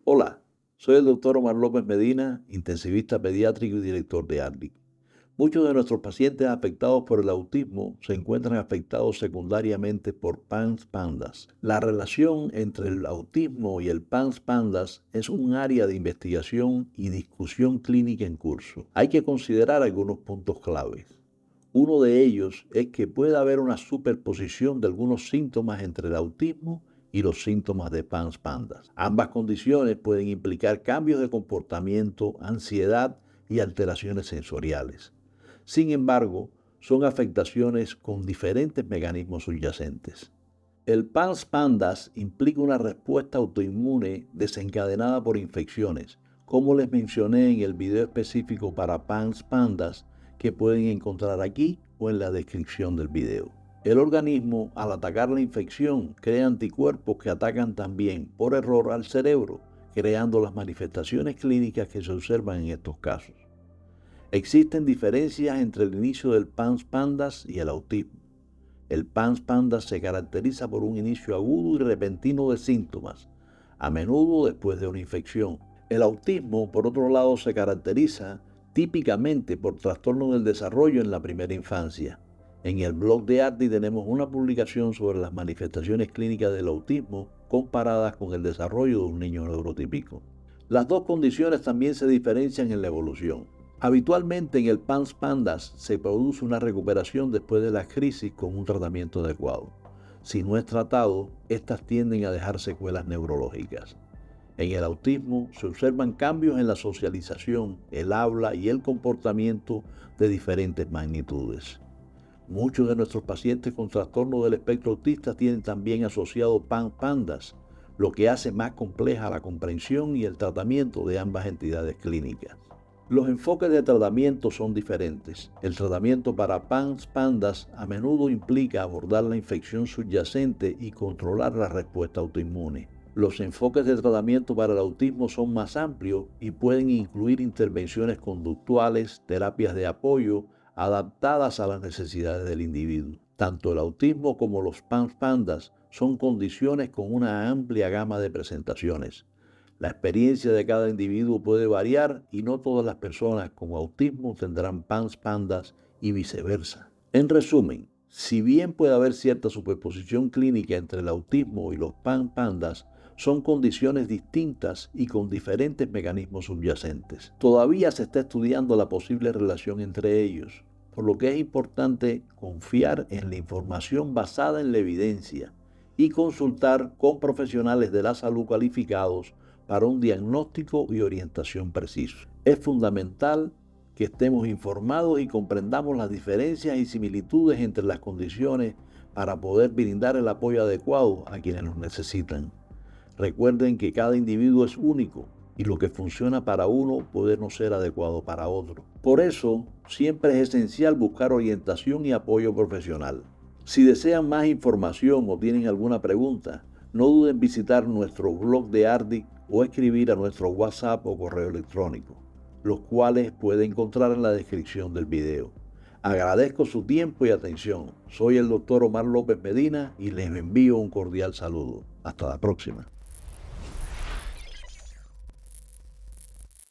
Hola, soy el doctor Omar López Medina, intensivista pediátrico y director de ARDIC. Muchos de nuestros pacientes afectados por el autismo se encuentran afectados secundariamente por PANS-PANDAS. La relación entre el autismo y el PANS-PANDAS es un área de investigación y discusión clínica en curso. Hay que considerar algunos puntos claves. Uno de ellos es que puede haber una superposición de algunos síntomas entre el autismo y los síntomas de PANS-PANDAS. Ambas condiciones pueden implicar cambios de comportamiento, ansiedad y alteraciones sensoriales. Sin embargo, son afectaciones con diferentes mecanismos subyacentes. El PANS-PANDAS implica una respuesta autoinmune desencadenada por infecciones, como les mencioné en el video específico para PANS-PANDAS que pueden encontrar aquí o en la descripción del video. El organismo, al atacar la infección, crea anticuerpos que atacan también, por error, al cerebro, creando las manifestaciones clínicas que se observan en estos casos. Existen diferencias entre el inicio del PANS-PANDAS y el autismo. El PANS-PANDAS se caracteriza por un inicio agudo y repentino de síntomas, a menudo después de una infección. El autismo, por otro lado, se caracteriza típicamente por trastornos del desarrollo en la primera infancia. En el blog de ARDIC tenemos una publicación sobre las manifestaciones clínicas del autismo comparadas con el desarrollo de un niño neurotípico. Las dos condiciones también se diferencian en la evolución. Habitualmente en el PANS-PANDAS se produce una recuperación después de la crisis con un tratamiento adecuado. Si no es tratado, estas tienden a dejar secuelas neurológicas. En el autismo se observan cambios en la socialización, el habla y el comportamiento de diferentes magnitudes. Muchos de nuestros pacientes con trastorno del espectro autista tienen también asociado PANS-PANDAS, lo que hace más compleja la comprensión y el tratamiento de ambas entidades clínicas. Los enfoques de tratamiento son diferentes. El tratamiento para PANS-PANDAS a menudo implica abordar la infección subyacente y controlar la respuesta autoinmune. Los enfoques de tratamiento para el autismo son más amplios y pueden incluir intervenciones conductuales, terapias de apoyo, adaptadas a las necesidades del individuo. Tanto el autismo como los PANS-PANDAS son condiciones con una amplia gama de presentaciones. La experiencia de cada individuo puede variar y no todas las personas con autismo tendrán PANS-PANDAS y viceversa. En resumen, si bien puede haber cierta superposición clínica entre el autismo y los PANS-PANDAS, son condiciones distintas y con diferentes mecanismos subyacentes. Todavía se está estudiando la posible relación entre ellos, por lo que es importante confiar en la información basada en la evidencia y consultar con profesionales de la salud calificados para un diagnóstico y orientación preciso. Es fundamental que estemos informados y comprendamos las diferencias y similitudes entre las condiciones para poder brindar el apoyo adecuado a quienes lo necesitan. Recuerden que cada individuo es único y lo que funciona para uno puede no ser adecuado para otro. Por eso, siempre es esencial buscar orientación y apoyo profesional. Si desean más información o tienen alguna pregunta, no duden en visitar nuestro blog de ARDIC o escribir a nuestro WhatsApp o correo electrónico, los cuales puede encontrar en la descripción del video. Agradezco su tiempo y atención. Soy el doctor Omar López Medina y les envío un cordial saludo. Hasta la próxima.